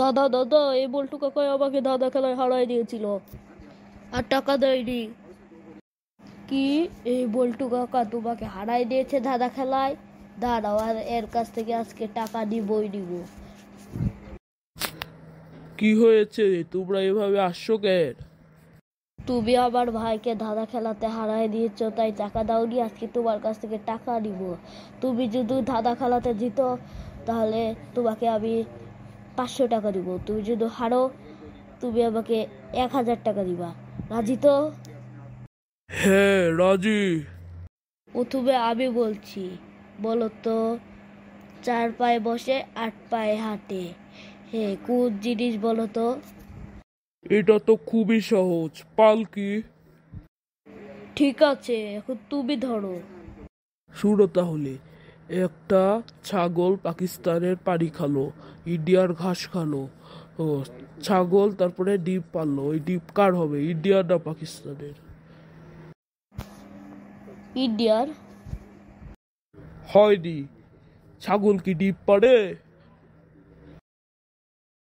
দাদা দাদা, এই বল্টু কাকাই আমাকে দাদা খেলায় হারাই দিয়েছিল আর টাকা দেয়নি। কি? এই বল্টু কাকা তোমাকে হারাই দিয়েছে দাদা খেলায়? দাঁড়াও, আর এর কাছ থেকে আজকে টাকা নিবই নিব। কি হয়েছে, তোমরা এভাবে আসছো কেন? তুমি আমার ভাইকে দাদা খেলাতে হারাই দিয়েছো, তাই টাকা দাওনি, আজকে তোমার কাছ থেকে টাকা নিব। তুমি যদি দাদা খেলাতে জিত তাহলে তোমাকে আমি 500 টাকা দিব, তুমি যদি হারো তুমি আমাকে 1000 টাকা দিবা। রাজি তো? হ্যাঁ রাজি। প্রথমে আমি বলছি, বলো তো, 4 পায়ে বসে 8 পায়ে হাঁটে, হ্যাঁ কোন জিনিস বলো তো? এটা তো খুবই সহজ, পালকি। ঠিক আছে, এখন তুমি ধরো। শুনো তাহলে। একটা ছাগল পাকিস্তানের পানি খালো, ইন্ডিয়ার ঘাস খালো। ও, ছাগল তারপরে ডিম পারলো, ওই ডিম কার হবে, ইন্ডিয়ার না পাকিস্তানের? ইন্ডিয়ার। হয়নি। ছাগল কি ডিম পারে?